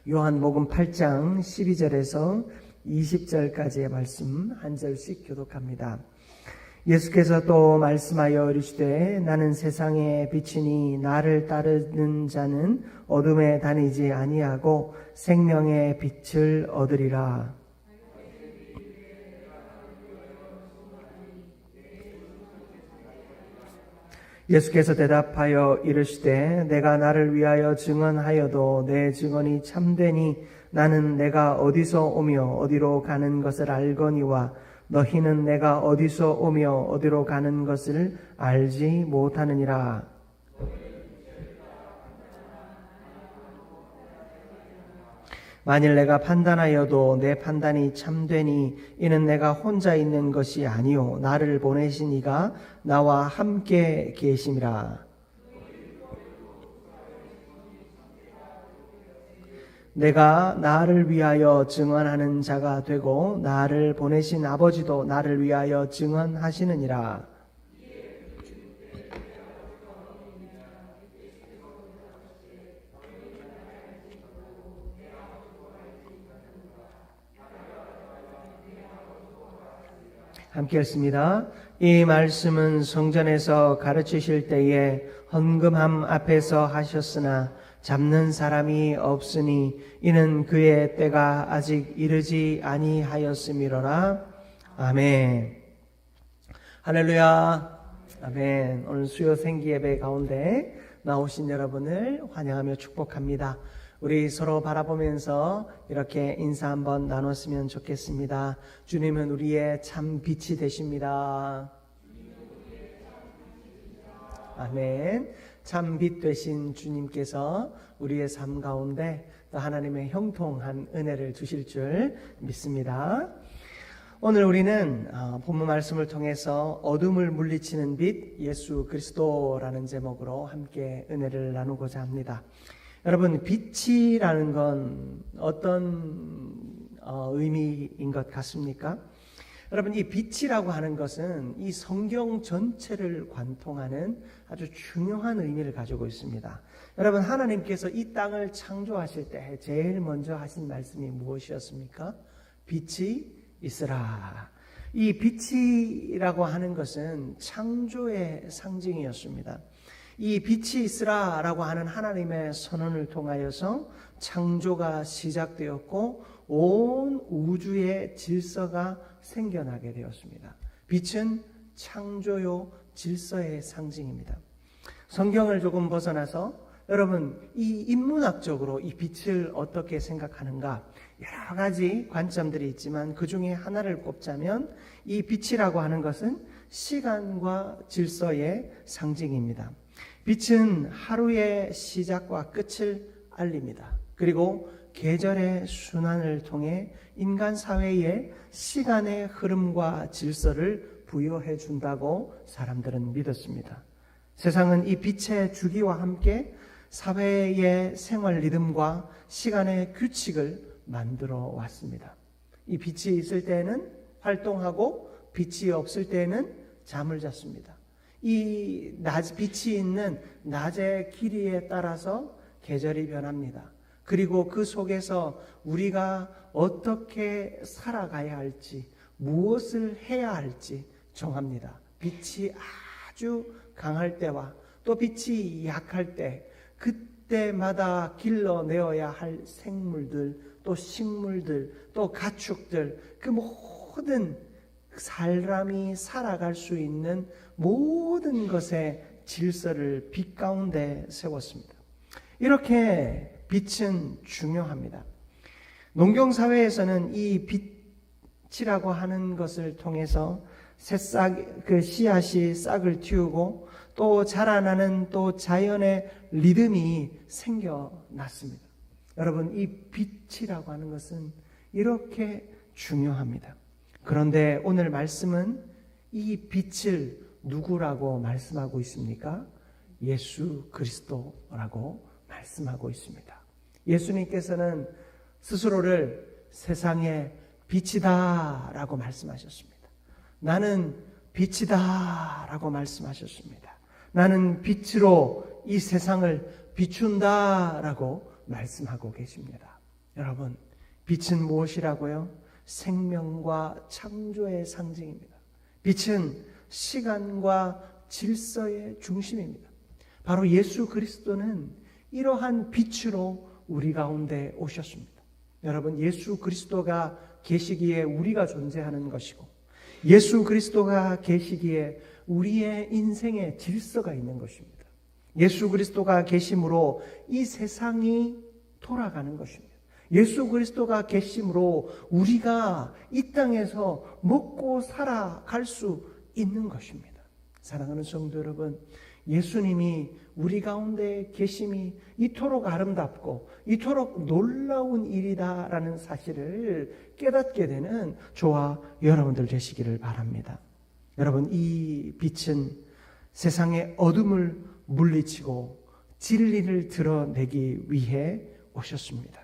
요한복음 8장 12절에서 20절까지의 말씀 한 절씩 교독합니다. 예수께서 또 말씀하여 이르시되 나는 세상의 빛이니 나를 따르는 자는 어둠에 다니지 아니하고 생명의 빛을 얻으리라. 예수께서 대답하여 이르시되 내가 나를 위하여 증언하여도 내 증언이 참되니 나는 내가 어디서 오며 어디로 가는 것을 알거니와 너희는 내가 어디서 오며 어디로 가는 것을 알지 못하느니라. 만일 내가 판단하여도 내 판단이 참되니 이는 내가 혼자 있는 것이 아니요 나를 보내신 이가 나와 함께 계심이라. 내가 나를 위하여 증언하는 자가 되고 나를 보내신 아버지도 나를 위하여 증언하시느니라. 함께 읽습니다. 이 말씀은 성전에서 가르치실 때에 헌금함 앞에서 하셨으나 잡는 사람이 없으니 이는 그의 때가 아직 이르지 아니하였음이로라. 아멘. 할렐루야. 아멘. 오늘 수요 생기 예배 가운데 나오신 여러분을 환영하며 축복합니다. 우리 서로 바라보면서 이렇게 인사 한번 나눴으면 좋겠습니다. 주님은 우리의 참 빛이 되십니다. 아멘. 참 빛 되신 주님께서 우리의 삶 가운데 또 하나님의 형통한 은혜를 주실 줄 믿습니다. 오늘 우리는 본문 말씀을 통해서 어둠을 물리치는 빛 예수 그리스도라는 제목으로 함께 은혜를 나누고자 합니다. 여러분, 빛이라는 건 어떤 의미인 것 같습니까? 여러분, 이 빛이라고 하는 것은 이 성경 전체를 관통하는 아주 중요한 의미를 가지고 있습니다. 여러분, 하나님께서 이 땅을 창조하실 때 제일 먼저 하신 말씀이 무엇이었습니까? 빛이 있으라. 이 빛이라고 하는 것은 창조의 상징이었습니다. 이 빛이 있으라라고 하는 하나님의 선언을 통하여서 창조가 시작되었고 온 우주의 질서가 생겨나게 되었습니다. 빛은 창조요 질서의 상징입니다. 성경을 조금 벗어나서 여러분, 이 인문학적으로 이 빛을 어떻게 생각하는가 여러 가지 관점들이 있지만 그 중에 하나를 꼽자면 이 빛이라고 하는 것은 시간과 질서의 상징입니다. 빛은 하루의 시작과 끝을 알립니다. 그리고 계절의 순환을 통해 인간 사회에 시간의 흐름과 질서를 부여해 준다고 사람들은 믿었습니다. 세상은 이 빛의 주기와 함께 사회의 생활 리듬과 시간의 규칙을 만들어 왔습니다. 이 빛이 있을 때에는 활동하고 빛이 없을 때에는 잠을 잤습니다. 이 빛이 있는 낮의 길이에 따라서 계절이 변합니다. 그리고 그 속에서 우리가 어떻게 살아가야 할지, 무엇을 해야 할지 정합니다. 빛이 아주 강할 때와 또 빛이 약할 때, 그때마다 길러내어야 할 생물들, 또 식물들, 또 가축들, 그 모든 사람이 살아갈 수 있는 모든 것의 질서를 빛 가운데 세웠습니다. 이렇게 빛은 중요합니다. 농경사회에서는 이 빛이라고 하는 것을 통해서 새싹, 그 씨앗이 싹을 틔우고 또 자라나는 또 자연의 리듬이 생겨났습니다. 여러분, 이 빛이라고 하는 것은 이렇게 중요합니다. 그런데 오늘 말씀은 이 빛을 누구라고 말씀하고 있습니까? 예수 그리스도라고 말씀하고 있습니다. 예수님께서는 스스로를 세상의 빛이다 라고 말씀하셨습니다. 나는 빛이다 라고 말씀하셨습니다. 나는 빛으로 이 세상을 비춘다 라고 말씀하고 계십니다. 여러분, 빛은 무엇이라고요? 생명과 창조의 상징입니다. 빛은 시간과 질서의 중심입니다. 바로 예수 그리스도는 이러한 빛으로 우리 가운데 오셨습니다. 여러분, 예수 그리스도가 계시기에 우리가 존재하는 것이고, 예수 그리스도가 계시기에 우리의 인생에 질서가 있는 것입니다. 예수 그리스도가 계심으로 이 세상이 돌아가는 것입니다. 예수 그리스도가 계심으로 우리가 이 땅에서 먹고 살아갈 수 있는 것입니다. 사랑하는 성도 여러분, 예수님이 우리 가운데 계심이 이토록 아름답고 이토록 놀라운 일이다라는 사실을 깨닫게 되는 저와 여러분들 되시기를 바랍니다. 여러분, 이 빛은 세상의 어둠을 물리치고 진리를 드러내기 위해 오셨습니다.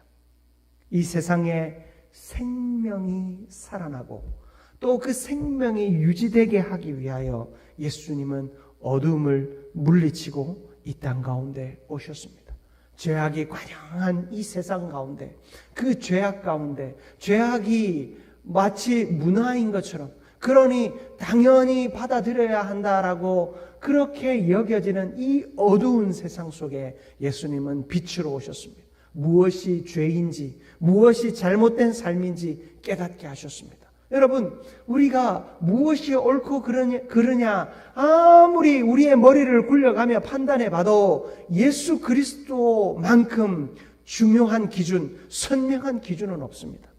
이 세상에 생명이 살아나고 또 그 생명이 유지되게 하기 위하여 예수님은 어둠을 물리치고 이 땅 가운데 오셨습니다. 죄악이 관영한 이 세상 가운데, 그 죄악 가운데, 죄악이 마치 문화인 것처럼, 그러니 당연히 받아들여야 한다라고 그렇게 여겨지는 이 어두운 세상 속에 예수님은 빛으로 오셨습니다. 무엇이 죄인지, 무엇이 잘못된 삶인지 깨닫게 하셨습니다. 여러분, 우리가 무엇이 옳고 그르냐 아무리 우리의 머리를 굴려가며 판단해봐도 예수 그리스도만큼 중요한 기준, 선명한 기준은 없습니다.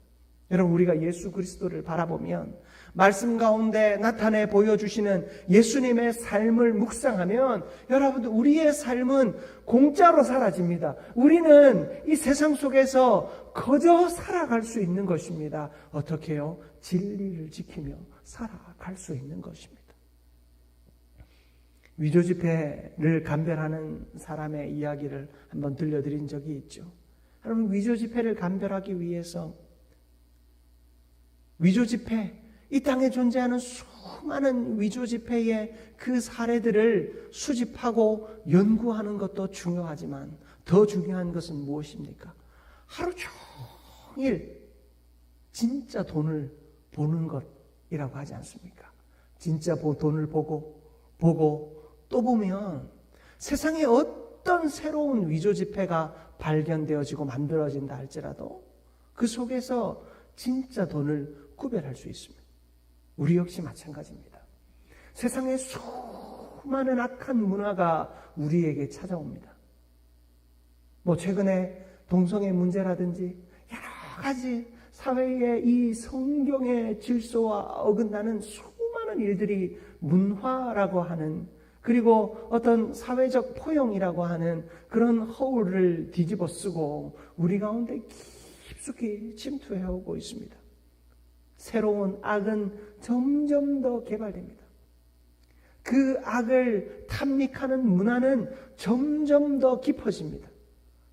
여러분, 우리가 예수 그리스도를 바라보면 말씀 가운데 나타내 보여주시는 예수님의 삶을 묵상하면 여러분, 우리의 삶은 공짜로 사라집니다. 우리는 이 세상 속에서 거저 살아갈 수 있는 것입니다. 어떻게요? 진리를 지키며 살아갈 수 있는 것입니다. 위조 지폐를 감별하는 사람의 이야기를 한번 들려드린 적이 있죠. 여러분, 위조 지폐를 감별하기 위해서 위조 지폐, 이 땅에 존재하는 수많은 위조 지폐의 그 사례들을 수집하고 연구하는 것도 중요하지만 더 중요한 것은 무엇입니까? 하루 종일 진짜 돈을 보는 것이라고 하지 않습니까? 진짜 돈을 보고 또 보면 세상에 어떤 새로운 위조 지폐가 발견되어지고 만들어진다 할지라도 그 속에서 진짜 돈을 구별할 수 있습니다. 우리 역시 마찬가지입니다. 세상에 수많은 악한 문화가 우리에게 찾아옵니다. 최근에 동성애 문제라든지 여러 가지 사회의 이 성경의 질서와 어긋나는 수많은 일들이 문화라고 하는, 그리고 어떤 사회적 포용이라고 하는 그런 허울을 뒤집어 쓰고 우리 가운데 깊숙이 침투해오고 있습니다. 새로운 악은 점점 더 개발됩니다. 그 악을 탐닉하는 문화는 점점 더 깊어집니다.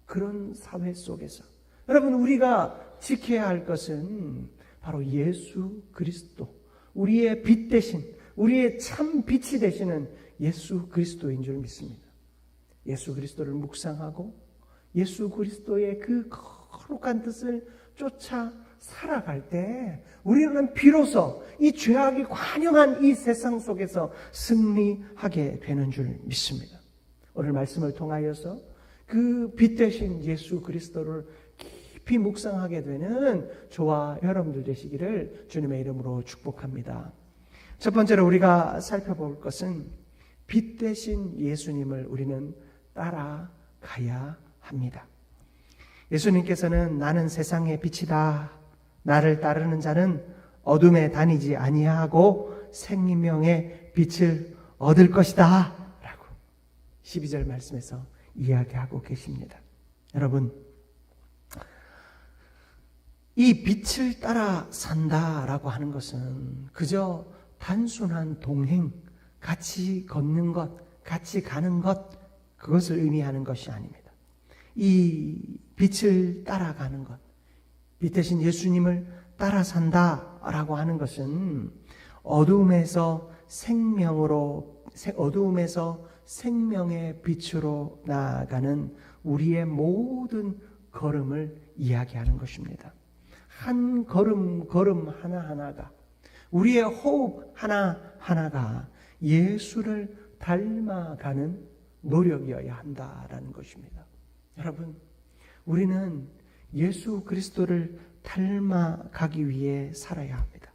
그런 사회 속에서 여러분, 우리가 지켜야 할 것은 바로 예수 그리스도, 우리의 빛 대신, 우리의 참 빛이 되시는 예수 그리스도인 줄 믿습니다. 예수 그리스도를 묵상하고 예수 그리스도의 그 거룩한 뜻을 쫓아 살아갈 때 우리는 비로소 이 죄악이 관영한 이 세상 속에서 승리하게 되는 줄 믿습니다. 오늘 말씀을 통하여서 그 빛 되신 예수 그리스도를 깊이 묵상하게 되는 저와 여러분들 되시기를 주님의 이름으로 축복합니다. 첫 번째로 우리가 살펴볼 것은 빛 되신 예수님을 우리는 따라가야 합니다. 예수님께서는 나는 세상의 빛이다. 나를 따르는 자는 어둠에 다니지 아니하고 생명의 빛을 얻을 것이다. 라고 12절 말씀에서 이야기하고 계십니다. 여러분, 이 빛을 따라 산다라고 하는 것은 그저 단순한 동행, 같이 걷는 것, 같이 가는 것, 그것을 의미하는 것이 아닙니다. 이 빛을 따라가는 것, 빛 대신 예수님을 따라 산다라고 하는 것은 어두움에서 생명의 빛으로 나아가는 우리의 모든 걸음을 이야기하는 것입니다. 한 걸음 걸음 하나하나가, 우리의 호흡 하나하나가 예수를 닮아가는 노력이어야 한다라는 것입니다. 여러분, 우리는 예수 그리스도를 닮아가기 위해 살아야 합니다.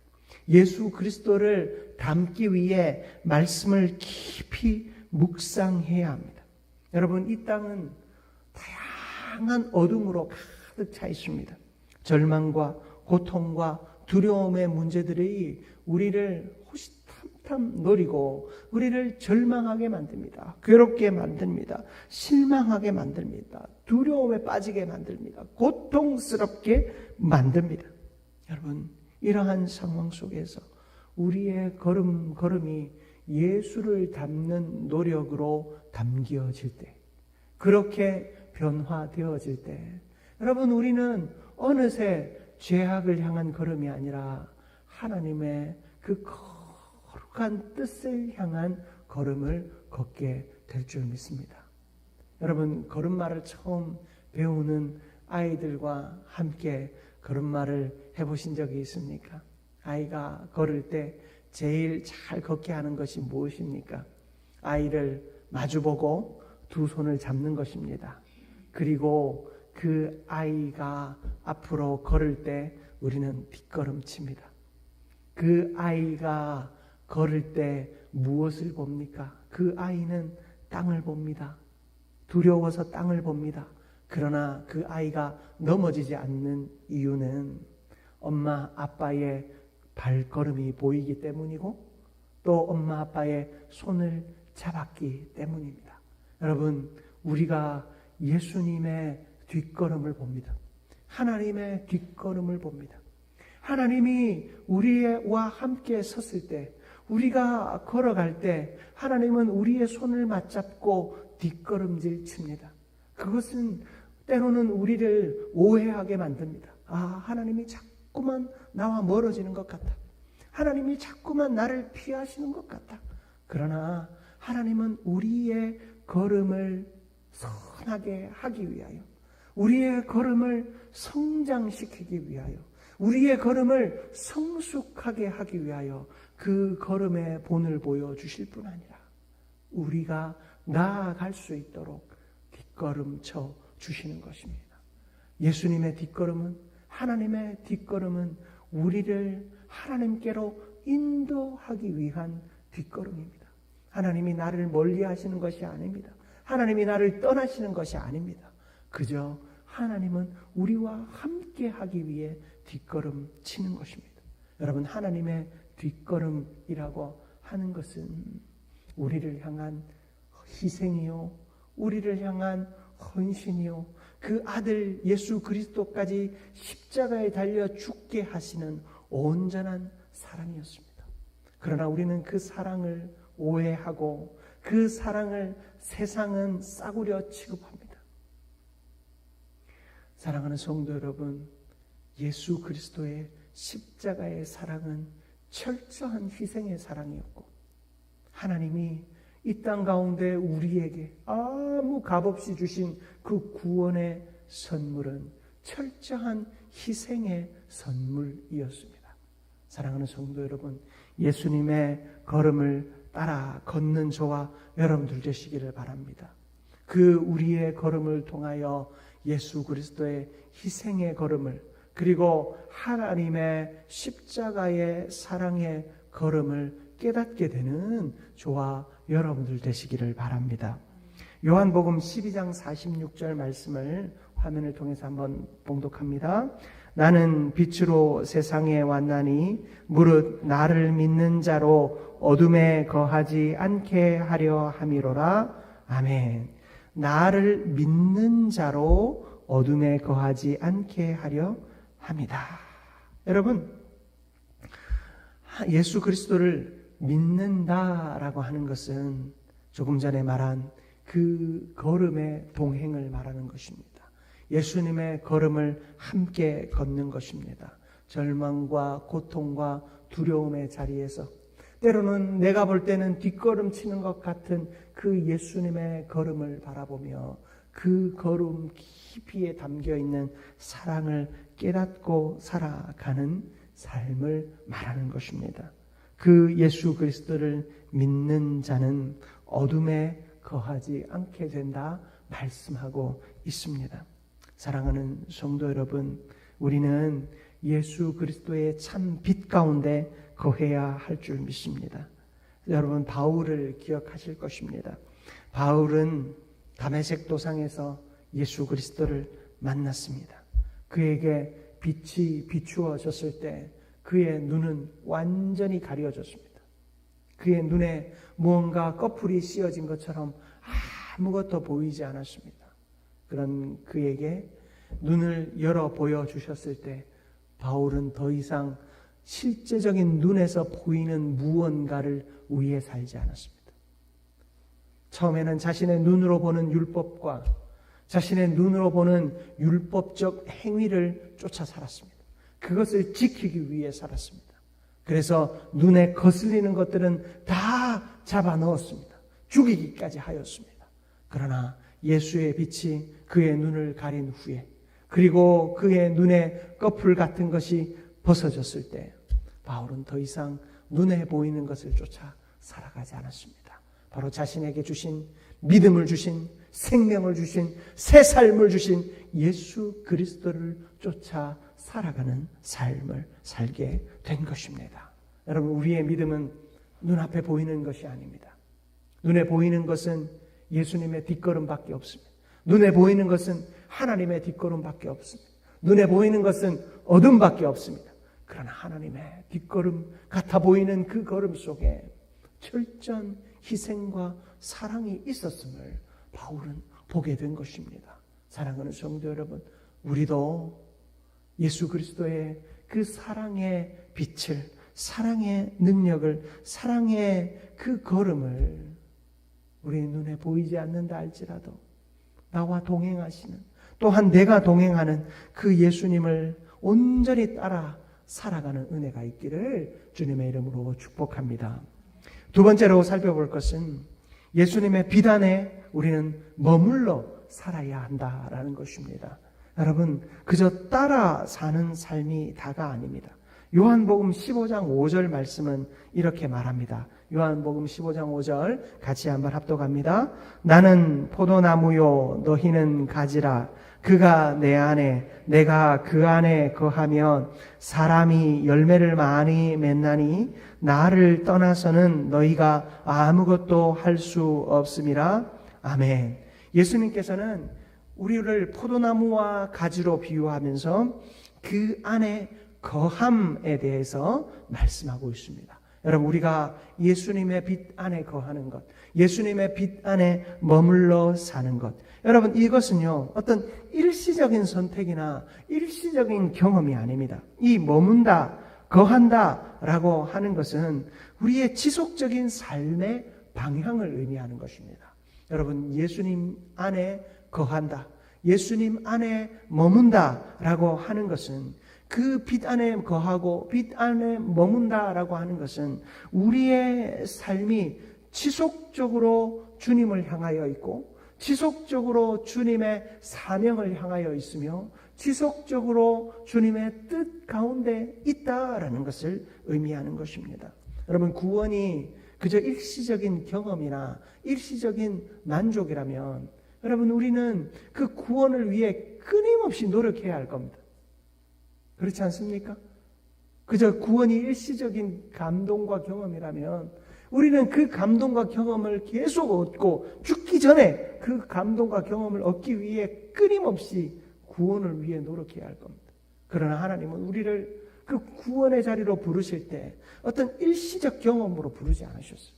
예수 그리스도를 닮기 위해 말씀을 깊이 묵상해야 합니다. 여러분, 이 땅은 다양한 어둠으로 가득 차 있습니다. 절망과 고통과 두려움의 문제들이 우리를 호시탐탐 노리고 우리를 절망하게 만듭니다. 괴롭게 만듭니다. 실망하게 만듭니다. 두려움에 빠지게 만듭니다. 고통스럽게 만듭니다. 여러분, 이러한 상황 속에서 우리의 걸음걸음이 예수를 닮는 노력으로 담겨질 때, 그렇게 변화되어질 때, 여러분, 우리는 어느새 죄악을 향한 걸음이 아니라 하나님의 그 거룩한 뜻을 향한 걸음을 걷게 될 줄 믿습니다. 여러분, 걸음마를 처음 배우는 아이들과 함께 걸음마를 해보신 적이 있습니까? 아이가 걸을 때 제일 잘 걷게 하는 것이 무엇입니까? 아이를 마주보고 두 손을 잡는 것입니다. 그리고 그 아이가 앞으로 걸을 때 우리는 뒷걸음칩니다. 그 아이가 걸을 때 무엇을 봅니까? 그 아이는 땅을 봅니다. 두려워서 땅을 봅니다. 그러나 그 아이가 넘어지지 않는 이유는 엄마 아빠의 발걸음이 보이기 때문이고, 또 엄마 아빠의 손을 잡았기 때문입니다. 여러분, 우리가 예수님의 뒷걸음을 봅니다. 하나님의 뒷걸음을 봅니다. 하나님이 우리와 함께 섰을 때, 우리가 걸어갈 때 하나님은 우리의 손을 맞잡고 뒷걸음질 칩니다. 그것은 때로는 우리를 오해하게 만듭니다. 하나님이 자꾸만 나와 멀어지는 것 같다. 하나님이 자꾸만 나를 피하시는 것 같다. 그러나 하나님은 우리의 걸음을 선하게 하기 위하여, 우리의 걸음을 성장시키기 위하여, 우리의 걸음을 성숙하게 하기 위하여 그 걸음의 본을 보여주실 뿐 아니라 우리가 나아갈 수 있도록 뒷걸음 쳐 주시는 것입니다. 예수님의 뒷걸음은, 하나님의 뒷걸음은 우리를 하나님께로 인도하기 위한 뒷걸음입니다. 하나님이 나를 멀리 하시는 것이 아닙니다. 하나님이 나를 떠나시는 것이 아닙니다. 그저 하나님은 우리와 함께 하기 위해 뒷걸음 치는 것입니다. 여러분, 하나님의 뒷걸음이라고 하는 것은 우리를 향한 희생이요, 우리를 향한 헌신이요, 그 아들 예수 그리스도까지 십자가에 달려 죽게 하시는 온전한 사랑이었습니다. 그러나 우리는 그 사랑을 오해하고 그 사랑을 세상은 싸구려 취급합니다. 사랑하는 성도 여러분, 예수 그리스도의 십자가의 사랑은 철저한 희생의 사랑이었고, 하나님이 이 땅 가운데 우리에게 아무 값없이 주신 그 구원의 선물은 철저한 희생의 선물이었습니다. 사랑하는 성도 여러분, 예수님의 걸음을 따라 걷는 저와 여러분들 되시기를 바랍니다. 그 우리의 걸음을 통하여 예수 그리스도의 희생의 걸음을, 그리고 하나님의 십자가의 사랑의 걸음을 깨닫게 되는 저와 여러분들 되시기를 바랍니다. 요한복음 12장 46절 말씀을 화면을 통해서 한번 봉독합니다. 나는 빛으로 세상에 왔나니 무릇 나를 믿는 자로 어둠에 거하지 않게 하려 함이로라. 아멘. 나를 믿는 자로 어둠에 거하지 않게 하려 합니다. 여러분, 예수 그리스도를 믿는다라고 하는 것은 조금 전에 말한 그 걸음의 동행을 말하는 것입니다. 예수님의 걸음을 함께 걷는 것입니다. 절망과 고통과 두려움의 자리에서 때로는 내가 볼 때는 뒷걸음 치는 것 같은 그 예수님의 걸음을 바라보며 그 걸음 깊이에 담겨 있는 사랑을 깨닫고 살아가는 삶을 말하는 것입니다. 그 예수 그리스도를 믿는 자는 어둠에 거하지 않게 된다 말씀하고 있습니다. 사랑하는 성도 여러분, 우리는 예수 그리스도의 참 빛 가운데 거해야 할 줄 믿습니다. 여러분, 바울을 기억하실 것입니다. 바울은 다메섹 도상에서 예수 그리스도를 만났습니다. 그에게 빛이 비추어졌을 때 그의 눈은 완전히 가려졌습니다. 그의 눈에 무언가 꺼풀이 씌어진 것처럼 아무것도 보이지 않았습니다. 그런 그에게 눈을 열어 보여주셨을 때 바울은 더 이상 실제적인 눈에서 보이는 무언가를 위해 살지 않았습니다. 처음에는 자신의 눈으로 보는 율법과 자신의 눈으로 보는 율법적 행위를 쫓아 살았습니다. 그것을 지키기 위해 살았습니다. 그래서 눈에 거슬리는 것들은 다 잡아 넣었습니다. 죽이기까지 하였습니다. 그러나 예수의 빛이 그의 눈을 가린 후에, 그리고 그의 눈에 꺼풀 같은 것이 벗어졌을 때 바울은 더 이상 눈에 보이는 것을 쫓아 살아가지 않았습니다. 바로 자신에게 주신 믿음을 주신, 생명을 주신, 새 삶을 주신 예수 그리스도를 쫓아 살아가는 삶을 살게 된 것입니다. 여러분, 우리의 믿음은 눈앞에 보이는 것이 아닙니다. 눈에 보이는 것은 예수님의 뒷걸음밖에 없습니다. 눈에 보이는 것은 하나님의 뒷걸음밖에 없습니다. 눈에 보이는 것은 어둠밖에 없습니다. 그러나 하나님의 뒷걸음 같아 보이는 그 걸음 속에 철저한 희생과 사랑이 있었음을 바울은 보게 된 것입니다. 사랑하는 성도 여러분, 우리도 예수 그리스도의 그 사랑의 빛을, 사랑의 능력을, 사랑의 그 걸음을 우리의 눈에 보이지 않는다 할지라도 나와 동행하시는, 또한 내가 동행하는 그 예수님을 온전히 따라 살아가는 은혜가 있기를 주님의 이름으로 축복합니다. 두 번째로 살펴볼 것은 예수님의 빛 안에 우리는 머물러 살아야 한다라는 것입니다. 여러분, 그저 따라 사는 삶이 다가 아닙니다. 요한복음 15장 5절 말씀은 이렇게 말합니다. 요한복음 15장 5절 같이 한번 합독합니다. 나는 포도나무요 너희는 가지라. 그가 내 안에 내가 그 안에 거하면 사람이 열매를 많이 맺나니 나를 떠나서는 너희가 아무것도 할 수 없음이라. 아멘. 예수님께서는 우리를 포도나무와 가지로 비유하면서 그 안에 거함에 대해서 말씀하고 있습니다. 여러분, 우리가 예수님의 빛 안에 거하는 것, 예수님의 빛 안에 머물러 사는 것, 여러분, 이것은요 어떤 일시적인 선택이나 일시적인 경험이 아닙니다. 이 머문다, 거한다 라고 하는 것은 우리의 지속적인 삶의 방향을 의미하는 것입니다. 여러분, 예수님 안에 거한다, 예수님 안에 머문다 라고 하는 것은, 그 빛 안에 거하고 빛 안에 머문다라고 하는 것은 우리의 삶이 지속적으로 주님을 향하여 있고, 지속적으로 주님의 사명을 향하여 있으며, 지속적으로 주님의 뜻 가운데 있다라는 것을 의미하는 것입니다. 여러분, 구원이 그저 일시적인 경험이나 일시적인 만족이라면 여러분, 우리는 그 구원을 위해 끊임없이 노력해야 할 겁니다. 그렇지 않습니까? 그저 구원이 일시적인 감동과 경험이라면 우리는 그 감동과 경험을 계속 얻고 죽기 전에 그 감동과 경험을 얻기 위해 끊임없이 구원을 위해 노력해야 할 겁니다. 그러나 하나님은 우리를 그 구원의 자리로 부르실 때 어떤 일시적 경험으로 부르지 않으셨어요.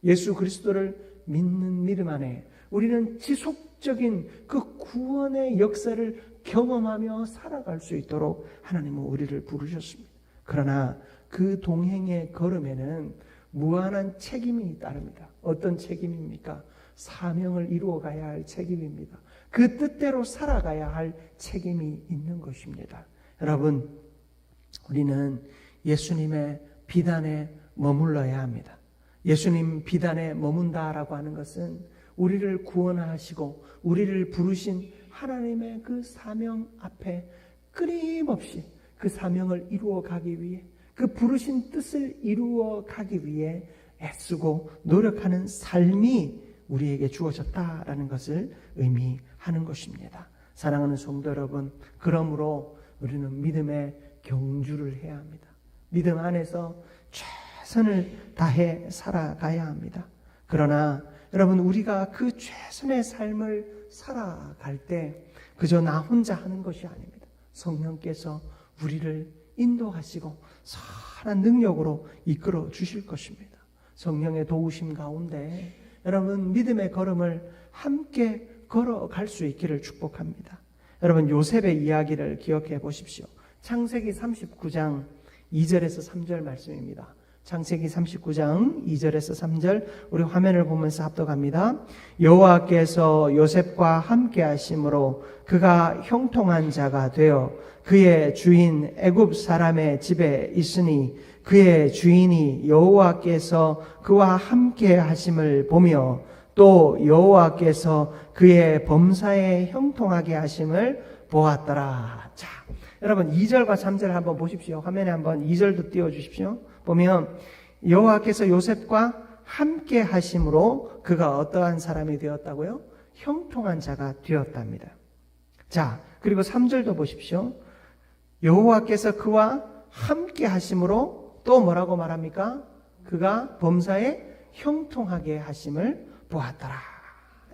예수 그리스도를 믿는 믿음 안에 우리는 지속적인 그 구원의 역사를 경험하며 살아갈 수 있도록 하나님은 우리를 부르셨습니다. 그러나 그 동행의 걸음에는 무한한 책임이 따릅니다. 어떤 책임입니까? 사명을 이루어가야 할 책임입니다. 그 뜻대로 살아가야 할 책임이 있는 것입니다. 여러분, 우리는 예수님의 빛 안에 머물러야 합니다. 예수님 빛 안에 머문다라고 하는 것은 우리를 구원하시고 우리를 부르신 하나님의 그 사명 앞에 끊임없이 그 사명을 이루어 가기 위해, 그 부르신 뜻을 이루어 가기 위해 애쓰고 노력하는 삶이 우리에게 주어졌다라는 것을 의미하는 것입니다. 사랑하는 성도 여러분, 그러므로 우리는 믿음의 경주를 해야 합니다. 믿음 안에서 최선을 다해 살아가야 합니다. 그러나 여러분, 우리가 그 최선의 삶을 살아갈 때 그저 나 혼자 하는 것이 아닙니다. 성령께서 우리를 인도하시고 선한 능력으로 이끌어 주실 것입니다. 성령의 도우심 가운데 여러분, 믿음의 걸음을 함께 걸어갈 수 있기를 축복합니다. 여러분, 요셉의 이야기를 기억해 보십시오. 창세기 39장 2절에서 3절 말씀입니다. 창세기 39장 2절에서 3절, 우리 화면을 보면서 합독합니다. 여호와께서 요셉과 함께 하심으로 그가 형통한 자가 되어 그의 주인 애굽 사람의 집에 있으니 그의 주인이 여호와께서 그와 함께 하심을 보며 또 여호와께서 그의 범사에 형통하게 하심을 보았더라. 자, 여러분 2절과 3절 한번 보십시오. 화면에 한번 2절도 띄워주십시오. 보면 여호와께서 요셉과 함께 하심으로 그가 어떠한 사람이 되었다고요? 형통한 자가 되었답니다. 자, 그리고 3절도 보십시오. 여호와께서 그와 함께 하심으로 또 뭐라고 말합니까? 그가 범사에 형통하게 하심을 보았더라.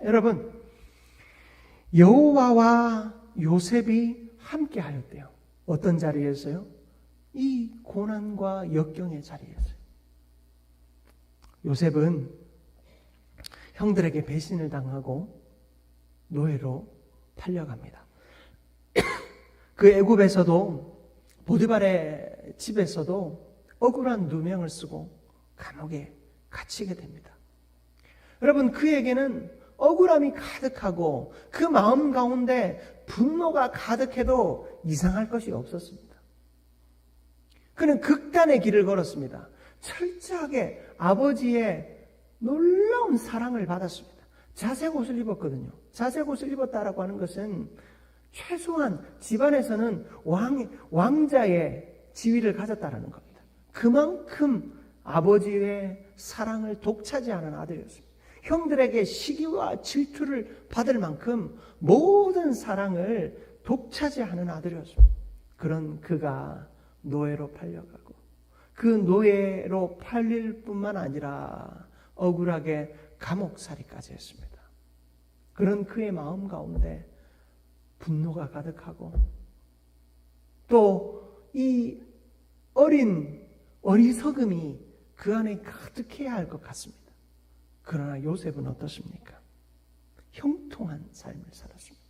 여러분, 여호와와 요셉이 함께 하였대요. 어떤 자리에서요? 이 고난과 역경의 자리에서요. 요셉은 형들에게 배신을 당하고 노예로 팔려갑니다. 그 애굽에서도 보디발의 집에서도 억울한 누명을 쓰고 감옥에 갇히게 됩니다. 여러분, 그에게는 억울함이 가득하고 그 마음 가운데 분노가 가득해도 이상할 것이 없었습니다. 그는 극단의 길을 걸었습니다. 철저하게 아버지의 놀라운 사랑을 받았습니다. 자색 옷을 입었거든요. 자색 옷을 입었다라고 하는 것은 최소한 집안에서는 왕자의 지위를 가졌다라는 겁니다. 그만큼 아버지의 사랑을 독차지하는 아들이었습니다. 형들에게 시기와 질투를 받을 만큼 모든 사랑을 독차지하는 아들이었습니다. 그런 그가 노예로 팔려가고 그 노예로 팔릴 뿐만 아니라 억울하게 감옥살이까지 했습니다. 그런 그의 마음 가운데 분노가 가득하고 또 이 어리석음이 그 안에 가득해야 할 것 같습니다. 그러나 요셉은 어떻습니까? 형통한 삶을 살았습니다.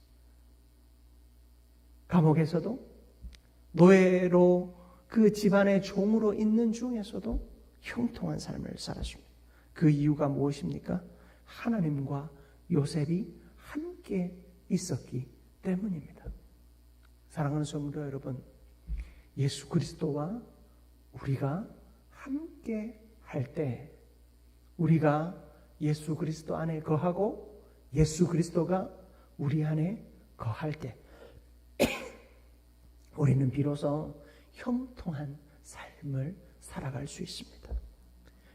감옥에서도 노예로 그 집안의 종으로 있는 중에서도 형통한 삶을 살았습니다. 그 이유가 무엇입니까? 하나님과 요셉이 함께 있었기 때문입니다. 사랑하는 성도 여러분, 예수 그리스도와 우리가 함께 할 때, 우리가 예수 그리스도 안에 거하고 예수 그리스도가 우리 안에 거할 때 우리는 비로소 형통한 삶을 살아갈 수 있습니다.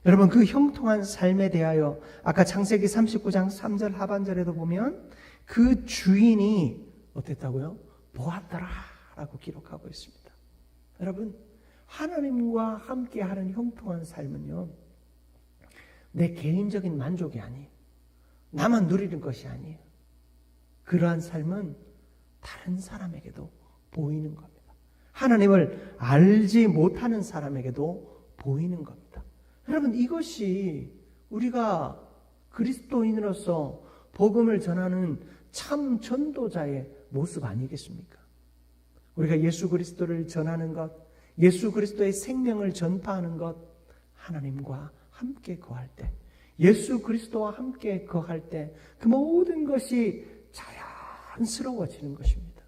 여러분, 그 형통한 삶에 대하여 아까 창세기 39장 3절 하반절에도 보면 그 주인이 어땠다고요? 보았더라 라고 기록하고 있습니다. 여러분, 하나님과 함께하는 형통한 삶은요, 내 개인적인 만족이 아니에요. 나만 누리는 것이 아니에요. 그러한 삶은 다른 사람에게도 보이는 겁니다. 하나님을 알지 못하는 사람에게도 보이는 겁니다. 여러분, 이것이 우리가 그리스도인으로서 복음을 전하는 참 전도자의 모습 아니겠습니까? 우리가 예수 그리스도를 전하는 것, 예수 그리스도의 생명을 전파하는 것, 하나님과 함께 거할 때, 예수 그리스도와 함께 거할 때 그 모든 것이 자연스러워지는 것입니다.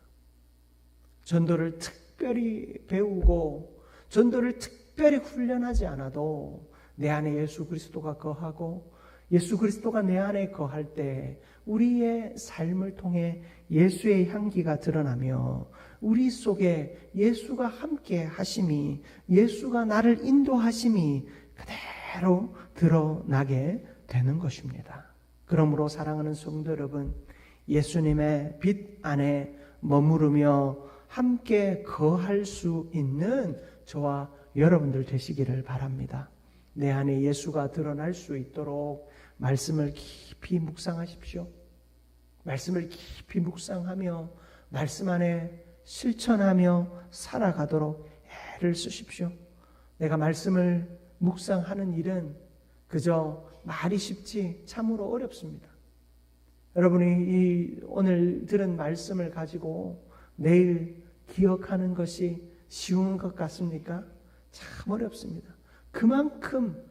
전도를 특별히 배우고 전도를 특별히 훈련하지 않아도 내 안에 예수 그리스도가 거하고 예수 그리스도가 내 안에 거할 때 우리의 삶을 통해 예수의 향기가 드러나며 우리 속에 예수가 함께 하심이, 예수가 나를 인도하심이 그대로 드러나게 되는 것입니다. 그러므로 사랑하는 성도 여러분, 예수님의 빛 안에 머무르며 함께 거할 수 있는 저와 여러분들 되시기를 바랍니다. 내 안에 예수가 드러날 수 있도록 말씀을 깊이 묵상하십시오. 말씀을 깊이 묵상하며 말씀 안에 실천하며 살아가도록 애를 쓰십시오. 내가 말씀을 묵상하는 일은 그저 말이 쉽지 참으로 어렵습니다. 여러분이 오늘 들은 말씀을 가지고 내일 기억하는 것이 쉬운 것 같습니까? 참 어렵습니다. 그만큼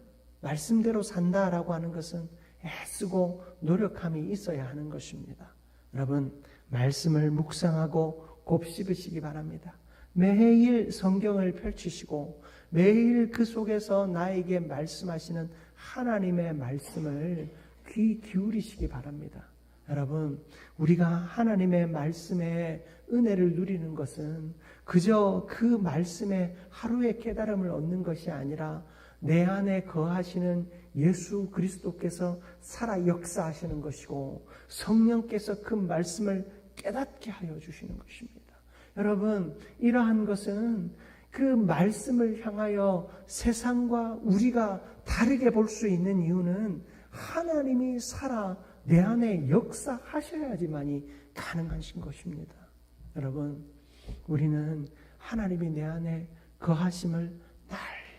말씀대로 산다라고 하는 것은 애쓰고 노력함이 있어야 하는 것입니다. 여러분, 말씀을 묵상하고 곱씹으시기 바랍니다. 매일 성경을 펼치시고 매일 그 속에서 나에게 말씀하시는 하나님의 말씀을 귀 기울이시기 바랍니다. 여러분, 우리가 하나님의 말씀에 은혜를 누리는 것은 그저 그 말씀에 하루의 깨달음을 얻는 것이 아니라 내 안에 거하시는 예수 그리스도께서 살아 역사하시는 것이고 성령께서 그 말씀을 깨닫게 하여 주시는 것입니다. 여러분, 이러한 것은 그 말씀을 향하여 세상과 우리가 다르게 볼 수 있는 이유는 하나님이 살아 내 안에 역사하셔야지만이 가능한 것입니다. 여러분, 우리는 하나님이 내 안에 거하심을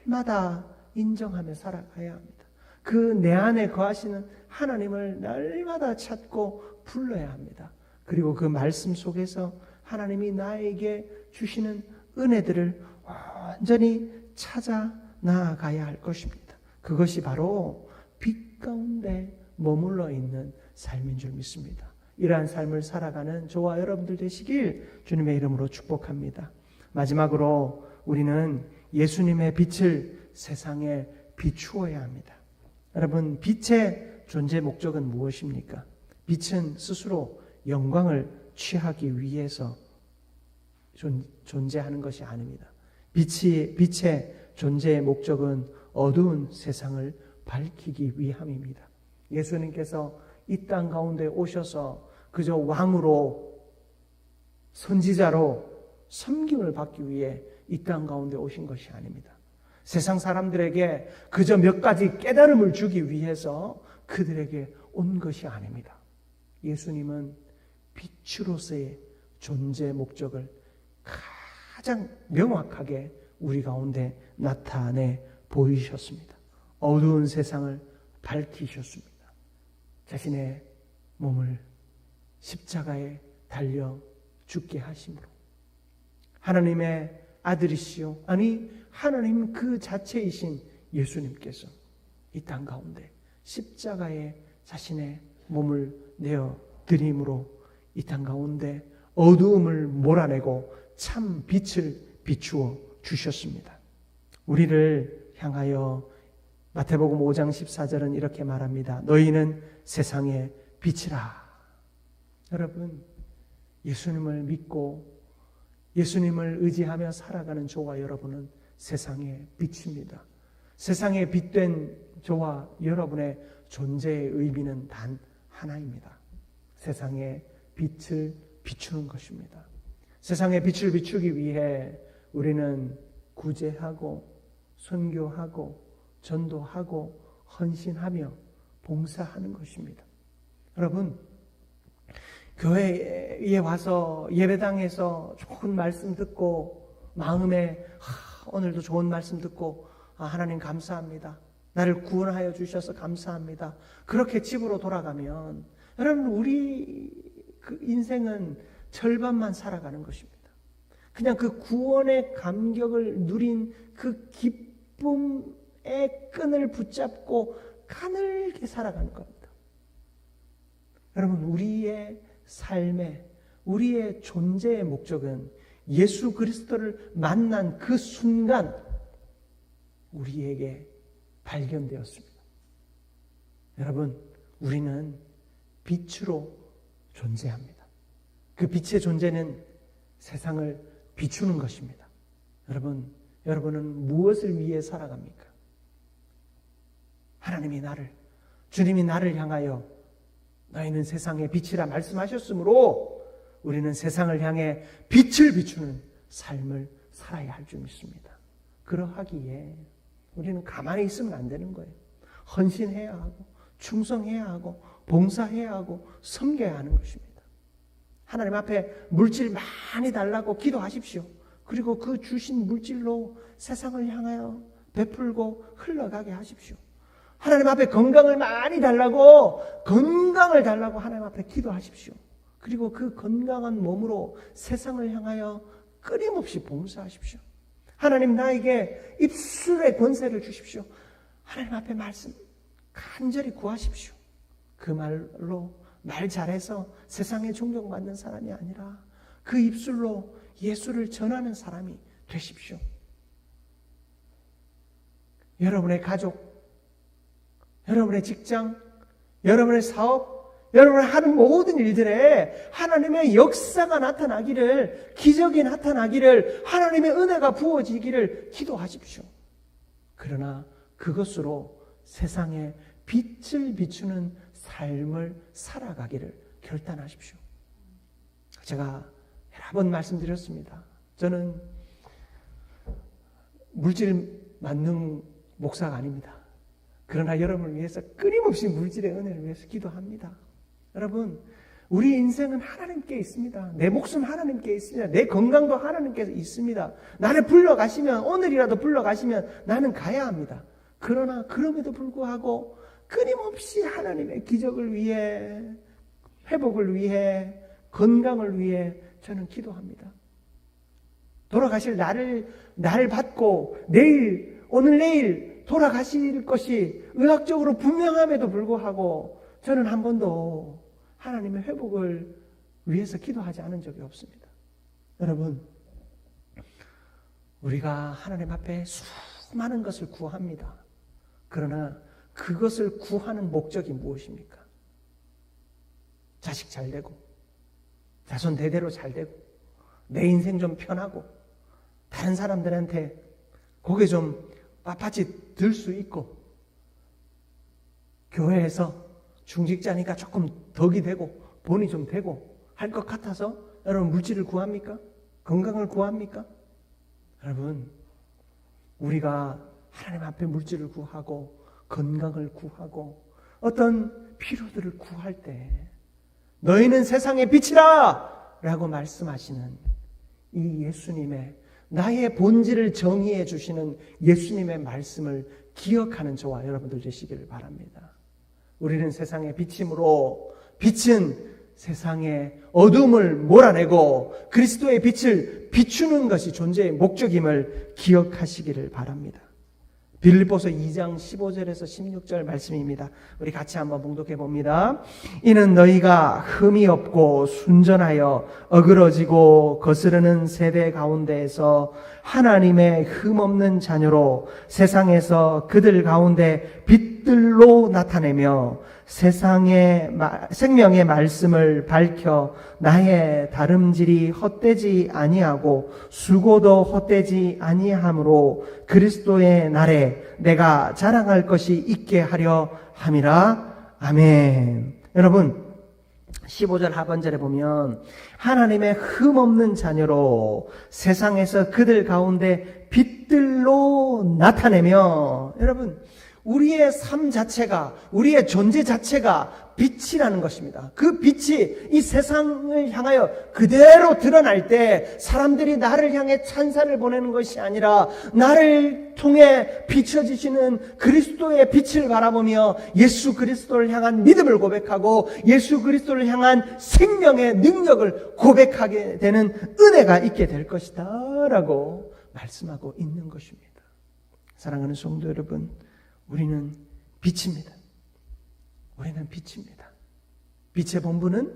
날마다 인정하며 살아가야 합니다. 그 내 안에 거하시는 하나님을 날마다 찾고 불러야 합니다. 그리고 그 말씀 속에서 하나님이 나에게 주시는 은혜들을 완전히 찾아 나아가야 할 것입니다. 그것이 바로 빛 가운데 머물러 있는 삶인 줄 믿습니다. 이러한 삶을 살아가는 저와 여러분들 되시길 주님의 이름으로 축복합니다. 마지막으로 우리는 예수님의 빛을 세상에 비추어야 합니다. 여러분, 빛의 존재 목적은 무엇입니까? 빛은 스스로 영광을 취하기 위해서 존재하는 것이 아닙니다. 빛의 존재의 목적은 어두운 세상을 밝히기 위함입니다. 예수님께서 이 땅 가운데 오셔서 그저 왕으로 선지자로 섬김을 받기 위해 이 땅 가운데 오신 것이 아닙니다. 세상 사람들에게 그저 몇 가지 깨달음을 주기 위해서 그들에게 온 것이 아닙니다. 예수님은 빛으로서의 존재 목적을 가장 명확하게 우리 가운데 나타내 보이셨습니다. 어두운 세상을 밝히셨습니다. 자신의 몸을 십자가에 달려 죽게 하심으로 하나님의 아들이시요, 아니 하나님 그 자체이신 예수님께서 이 땅 가운데 십자가에 자신의 몸을 내어 드림으로 이 땅 가운데 어두움을 몰아내고 참 빛을 비추어 주셨습니다. 우리를 향하여 마태복음 5장 14절은 이렇게 말합니다. 너희는 세상의 빛이라. 여러분, 예수님을 믿고 예수님을 의지하며 살아가는 저와 여러분은 세상의 빛입니다. 세상에 빛된 저와 여러분의 존재의 의미는 단 하나입니다. 세상에 빛을 비추는 것입니다. 세상에 빛을 비추기 위해 우리는 구제하고 선교하고 전도하고 헌신하며 봉사하는 것입니다. 여러분, 교회에 와서 예배당에서 좋은 말씀 듣고 마음에 오늘도 좋은 말씀 듣고 하나님 감사합니다. 나를 구원하여 주셔서 감사합니다. 그렇게 집으로 돌아가면 여러분, 우리 그 인생은 절반만 살아가는 것입니다. 그냥 그 구원의 감격을 누린 그 기쁨의 끈을 붙잡고 가늘게 살아가는 겁니다. 여러분, 우리의 삶의, 우리의 존재의 목적은 예수 그리스도를 만난 그 순간 우리에게 발견되었습니다. 여러분, 우리는 빛으로 존재합니다. 그 빛의 존재는 세상을 비추는 것입니다. 여러분은 무엇을 위해 살아갑니까? 주님이 나를 향하여 너희는 세상의 빛이라 말씀하셨으므로 우리는 세상을 향해 빛을 비추는 삶을 살아야 할 줄 믿습니다. 그러하기에 우리는 가만히 있으면 안 되는 거예요. 헌신해야 하고 충성해야 하고 봉사해야 하고 섬겨야 하는 것입니다. 하나님 앞에 물질 많이 달라고 기도하십시오. 그리고 그 주신 물질로 세상을 향하여 베풀고 흘러가게 하십시오. 하나님 앞에 건강을 많이 달라고 하나님 앞에 기도하십시오. 그리고 그 건강한 몸으로 세상을 향하여 끊임없이 봉사하십시오. 하나님, 나에게 입술의 권세를 주십시오. 하나님 앞에 말씀 간절히 구하십시오. 그 말로 말 잘해서 세상에 존경받는 사람이 아니라 그 입술로 예수를 전하는 사람이 되십시오. 여러분의 가족, 여러분의 직장, 여러분의 사업, 여러분이 하는 모든 일들에 하나님의 역사가 나타나기를, 기적이 나타나기를, 하나님의 은혜가 부어지기를 기도하십시오. 그러나 그것으로 세상에 빛을 비추는 삶을 살아가기를 결단하십시오. 제가 여러 번 말씀드렸습니다. 저는 물질 만능 목사가 아닙니다. 그러나 여러분을 위해서 끊임없이 물질의 은혜를 위해서 기도합니다. 여러분, 우리 인생은 하나님께 있습니다. 내 목숨 하나님께 있습니다. 내 건강도 하나님께 있습니다. 나를 불러가시면, 오늘이라도 불러가시면 나는 가야 합니다. 그러나 그럼에도 불구하고 끊임없이 하나님의 기적을 위해, 회복을 위해, 건강을 위해 저는 기도합니다. 돌아가실 나를 받고 오늘 내일 돌아가실 것이 의학적으로 분명함에도 불구하고 저는 한 번도 하나님의 회복을 위해서 기도하지 않은 적이 없습니다. 여러분, 우리가 하나님 앞에 수많은 것을 구합니다. 그러나 그것을 구하는 목적이 무엇입니까? 자식 잘 되고, 자손 대대로 잘 되고, 내 인생 좀 편하고, 다른 사람들한테 고개 좀 빳빳이 들 수 있고, 교회에서 중직자니까 조금 덕이 되고 본이 좀 되고 할 것 같아서 여러분 물질을 구합니까? 건강을 구합니까? 여러분, 우리가 하나님 앞에 물질을 구하고 건강을 구하고 어떤 필요들을 구할 때 너희는 세상의 빛이라 라고 말씀하시는 이 예수님의, 나의 본질을 정의해 주시는 예수님의 말씀을 기억하는 저와 여러분들 되시기를 바랍니다. 우리는 세상의 빛이므로 빛은 세상의 어둠을 몰아내고 그리스도의 빛을 비추는 것이 존재의 목적임을 기억하시기를 바랍니다. 빌립보서 2장 15절에서 16절 말씀입니다. 우리 같이 한번 봉독해 봅니다. 이는 너희가 흠이 없고 순전하여 어그러지고 거스르는 세대 가운데에서 하나님의 흠 없는 자녀로 세상에서 그들 가운데 빛들로 나타내며 세상의 생명의 말씀을 밝혀 나의 다름질이 헛되지 아니하고 수고도 헛되지 아니하므로 그리스도의 날에 내가 자랑할 것이 있게 하려 함이라. 아멘. 여러분, 15절 하반절에 보면 하나님의 흠 없는 자녀로 세상에서 그들 가운데 빛들로 나타내며, 여러분, 우리의 삶 자체가, 우리의 존재 자체가 빛이라는 것입니다. 그 빛이 이 세상을 향하여 그대로 드러날 때 사람들이 나를 향해 찬사를 보내는 것이 아니라 나를 통해 비춰지시는 그리스도의 빛을 바라보며 예수 그리스도를 향한 믿음을 고백하고 예수 그리스도를 향한 생명의 능력을 고백하게 되는 은혜가 있게 될 것이다 라고 말씀하고 있는 것입니다. 사랑하는 성도 여러분, 우리는 빛입니다. 우리는 빛입니다. 빛의 본분은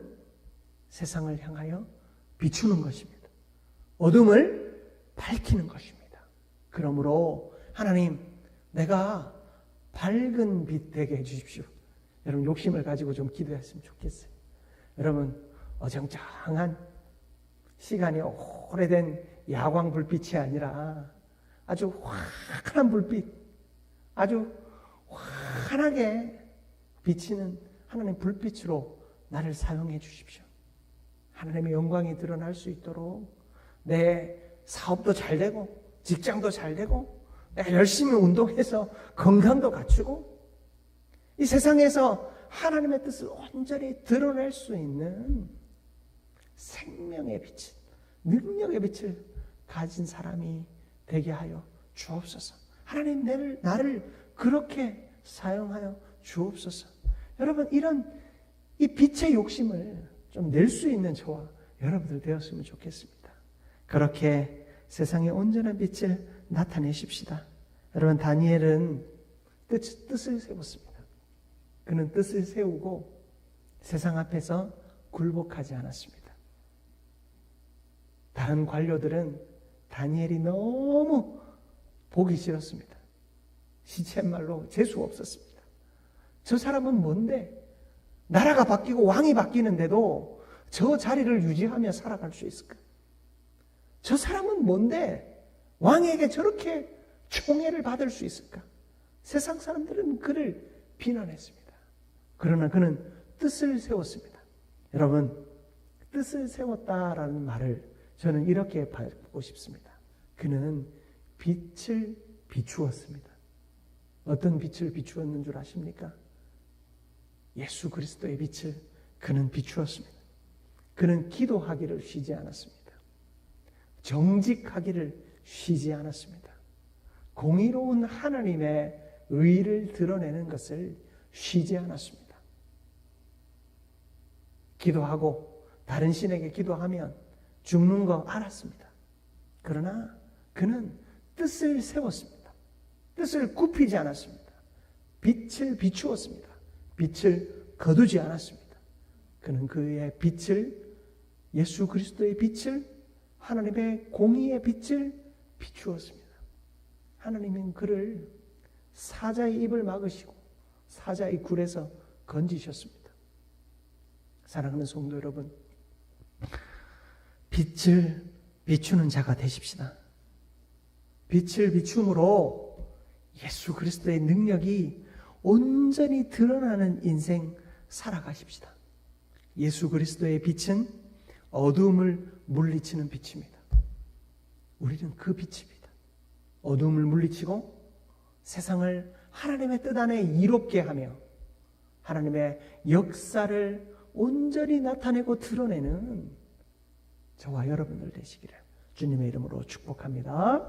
세상을 향하여 비추는 것입니다. 어둠을 밝히는 것입니다. 그러므로 하나님, 내가 밝은 빛 되게 해주십시오. 여러분 욕심을 가지고 좀 기도했으면 좋겠어요. 여러분 어정쩡한 시간이 오래된 야광 불빛이 아니라 아주 환한 불빛, 아주 환하게 비치는 하나님의 불빛으로 나를 사용해 주십시오. 하나님의 영광이 드러날 수 있도록 내 사업도 잘 되고 직장도 잘 되고 내가 열심히 운동해서 건강도 갖추고 이 세상에서 하나님의 뜻을 온전히 드러낼 수 있는 생명의 빛, 능력의 빛을 가진 사람이 되게 하여 주옵소서. 하나님 나를 그렇게 사용하여 주옵소서. 여러분 이런 이 빛의 욕심을 좀 낼 수 있는 저와 여러분들 되었으면 좋겠습니다. 그렇게 세상의 온전한 빛을 나타내십시다. 여러분 다니엘은 뜻을 세웠습니다. 그는 뜻을 세우고 세상 앞에서 굴복하지 않았습니다. 다른 관료들은 다니엘이 너무 보기 싫었습니다. 시쳇말로 재수 없었습니다. 저 사람은 뭔데? 나라가 바뀌고 왕이 바뀌는데도 저 자리를 유지하며 살아갈 수 있을까? 저 사람은 뭔데 왕에게 저렇게 총애를 받을 수 있을까? 세상 사람들은 그를 비난했습니다. 그러나 그는 뜻을 세웠습니다. 여러분, 뜻을 세웠다라는 말을 저는 이렇게 받고 싶습니다. 그는 빛을 비추었습니다. 어떤 빛을 비추었는 줄 아십니까? 예수 그리스도의 빛을 그는 비추었습니다. 그는 기도하기를 쉬지 않았습니다. 정직하기를 쉬지 않았습니다. 공의로운 하나님의 의를 드러내는 것을 쉬지 않았습니다. 기도하고 다른 신에게 기도하면 죽는 거 알았습니다. 그러나 그는 뜻을 세웠습니다. 뜻을 굽히지 않았습니다. 빛을 비추었습니다. 빛을 거두지 않았습니다. 그는 그의 빛을, 예수 그리스도의 빛을, 하나님의 공의의 빛을 비추었습니다. 하나님은 그를 사자의 입을 막으시고 사자의 굴에서 건지셨습니다. 사랑하는 성도 여러분, 빛을 비추는 자가 되십시다. 빛을 비춤으로 예수 그리스도의 능력이 온전히 드러나는 인생 살아가십시다. 예수 그리스도의 빛은 어두움을 물리치는 빛입니다. 우리는 그 빛입니다. 어두움을 물리치고 세상을 하나님의 뜻 안에 이롭게 하며 하나님의 역사를 온전히 나타내고 드러내는 저와 여러분들 되시기를 주님의 이름으로 축복합니다.